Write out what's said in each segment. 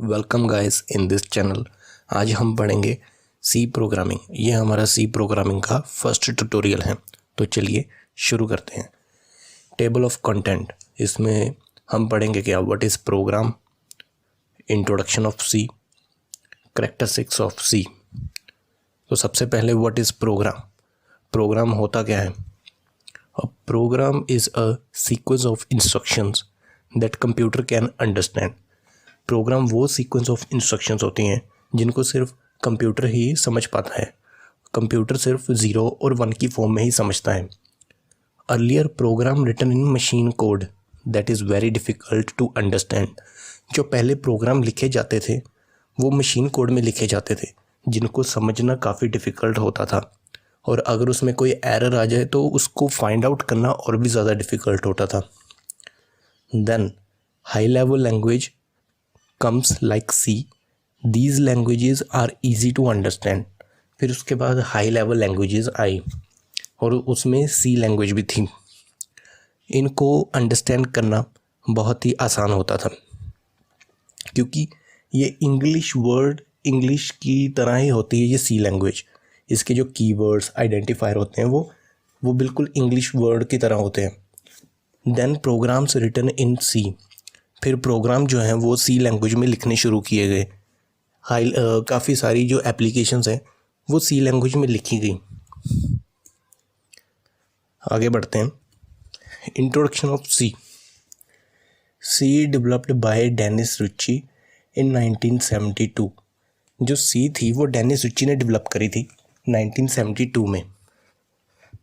Welcome guys in this channel. आज हम पढ़ेंगे सी प्रोग्रामिंग। ये हमारा सी प्रोग्रामिंग का फर्स्ट ट्यूटोरियल है। तो चलिए शुरू करते हैं। टेबल ऑफ कंटेंट, इसमें हम पढ़ेंगे क्या what is program, introduction of C, characteristics of C. तो सबसे पहले व्हाट इज़ प्रोग्राम। प्रोग्राम होता क्या है? A program is a sequence of instructions that computer can understand. Program वो सीक्वेंस ऑफ इंस्ट्रक्शंस होती हैं जिनको सिर्फ कंप्यूटर ही समझ पाता है। कंप्यूटर सिर्फ 0 और 1 की फॉर्म में ही समझता है। Earlier program written in machine code that is very difficult to understand. जो पहले प्रोग्राम लिखे जाते थे वो मशीन कोड में लिखे जाते थे जिनको समझना काफ़ी डिफ़िकल्ट होता था, और अगर उसमें कोई एरर आ जाए तो उसको फाइंड आउट करना और भी ज़्यादा डिफ़िकल्ट होता था। Then high level language comes like C. These languages are easy to understand. फिर उसके बाद हाई लेवल लैंग्वेजेस आई और उसमें सी लैंग्वेज भी थी। इनको अंडरस्टैंड करना बहुत ही आसान होता था क्योंकि ये इंग्लिश की तरह ही होती है ये सी लैंग्वेज। इसके जो कीवर्ड्स आइडेंटिफायर होते हैं वो बिल्कुल इंग्लिश वर्ड की तरह होते हैं। देन प्रोग्राम्स रिटन इन सी। फिर प्रोग्राम जो हैं वो सी लैंग्वेज में लिखने शुरू किए गए। काफ़ी सारी जो एप्लीकेशंस हैं वो सी लैंग्वेज में लिखी गई। आगे बढ़ते हैं। Introduction of C. C developed by Dennis Ritchie in 1972। जो सी थी वो डेनिस रिची ने डेवलप करी थी 1972 में।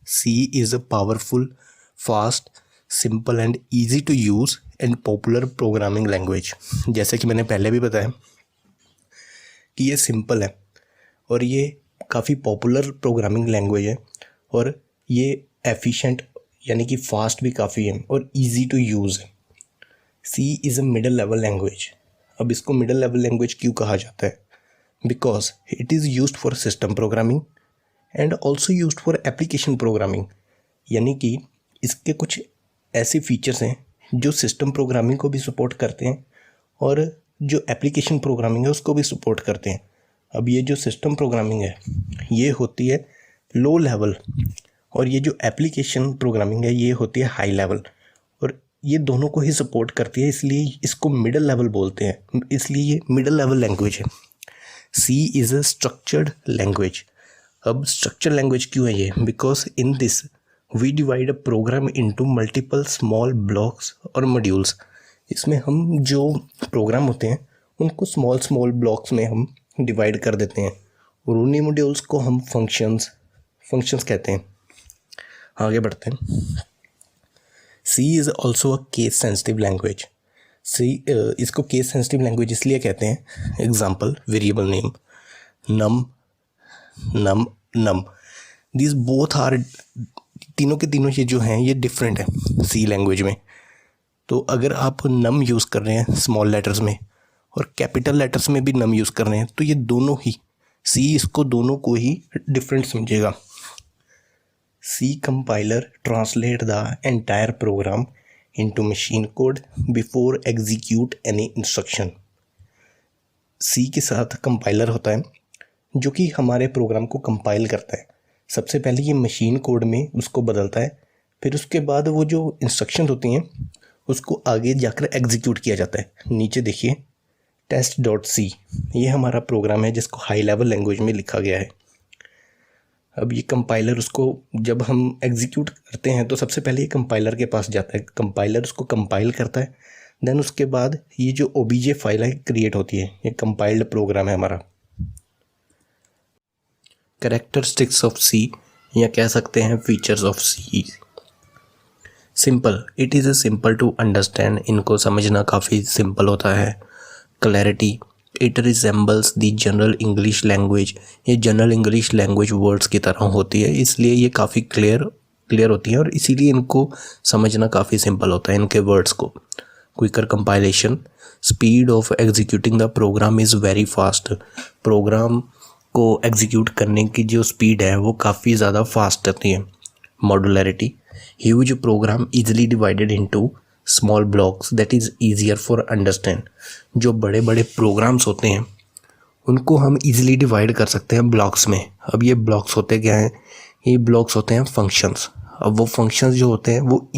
C is a powerful, fast, simple and easy to use and popular programming language. जैसे कि मैंने पहले भी बताया कि ये सिंपल है और ये काफ़ी पॉपुलर प्रोग्रामिंग लैंग्वेज है, और ये एफिशिएंट यानी कि फास्ट भी काफ़ी है और इजी टू यूज़ है। C is a middle level language. अब इसको मिडिल लेवल लैंग्वेज क्यों कहा जाता है? Because it is used for system programming and also used for application programming. यानी कि इसके कुछ ऐसे फीचर्स हैं जो सिस्टम प्रोग्रामिंग को भी सपोर्ट करते हैं और जो एप्लीकेशन प्रोग्रामिंग है उसको भी सपोर्ट करते हैं। अब ये जो सिस्टम प्रोग्रामिंग है ये होती है लो लेवल, और ये जो एप्लीकेशन प्रोग्रामिंग है ये होती है हाई लेवल, और ये दोनों को ही सपोर्ट करती है, इसलिए इसको मिडिल लेवल बोलते हैं। इसलिए ये मिडिल लेवल लैंग्वेज है। C is a structured language. अब स्ट्रक्चर्ड लैंग्वेज क्यों है ये? Because in this we divide a program into multiple small blocks और मॉड्यूल्स। इसमें हम जो प्रोग्राम होते हैं उनको स्मॉल ब्लॉक्स में हम डिवाइड कर देते हैं, और उन्हीं मॉड्यूल्स को हम फंक्शंस कहते हैं। आगे बढ़ते हैं। C is also a case sensitive language. इसको केस सेंसिटिव लैंग्वेज इसलिए कहते हैं, example variable name num this both are, तीनों के तीनों ये जो हैं ये डिफरेंट है सी लैंग्वेज में। तो अगर आप नम यूज़ कर रहे हैं स्मॉल लेटर्स में और कैपिटल लेटर्स में भी नम यूज़ कर रहे हैं तो ये दोनों ही इसको दोनों को ही डिफरेंट समझेगा। C compiler translate the entire program into machine code before execute any instruction. C के साथ कंपाइलर होता है जो कि हमारे प्रोग्राम को कंपाइल करता है। सबसे पहले ये मशीन कोड में उसको बदलता है, फिर उसके बाद वो जो इंस्ट्रक्शन होती हैं उसको आगे जाकर एग्जीक्यूट किया जाता है। नीचे देखिए test.c, ये हमारा प्रोग्राम है जिसको हाई लेवल लैंग्वेज में लिखा गया है। अब ये कंपाइलर उसको जब हम एग्जीक्यूट करते हैं तो सबसे पहले ये कंपाइलर के पास जाता है, कंपाइलर उसको कंपाइल करता है। देन उसके बाद ये जो obj फाइल है क्रिएट होती है, ये कंपाइल्ड प्रोग्राम है हमारा। कैरेक्टरिस्टिक्स ऑफ सी, या कह सकते हैं features of C. Simple, it is a simple to understand. इनको समझना काफ़ी सिंपल होता है। Clarity, it resembles the general English language. ये जनरल इंग्लिश लैंग्वेज वर्ड्स की तरह होती है, इसलिए ये काफ़ी क्लियर होती है और इसीलिए इनको समझना काफ़ी सिंपल होता है इनके वर्ड्स को। Quicker compilation, speed of executing the program is very fast. Program को एग्जीक्यूट करने की जो स्पीड है वो काफ़ी ज़्यादा फास्ट रहती है। Modularity, huge program easily divided into small blocks that is easier for understand. जो बड़े बड़े प्रोग्राम्स होते हैं उनको हम इजीली डिवाइड कर सकते हैं ब्लॉक्स में। अब ये ब्लॉक्स होते क्या हैं? ये ब्लॉक्स होते हैं फंक्शंस। अब वो फंक्शंस जो होते हैं वो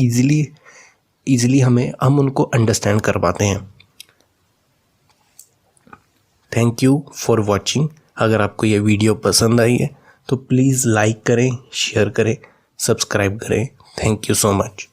ईजिली हम उनको अंडरस्टैंड कर पाते हैं। Thank you for watching. अगर आपको ये वीडियो पसंद आई है तो प्लीज़ लाइक करें, शेयर करें, सब्सक्राइब करें। Thank you so much.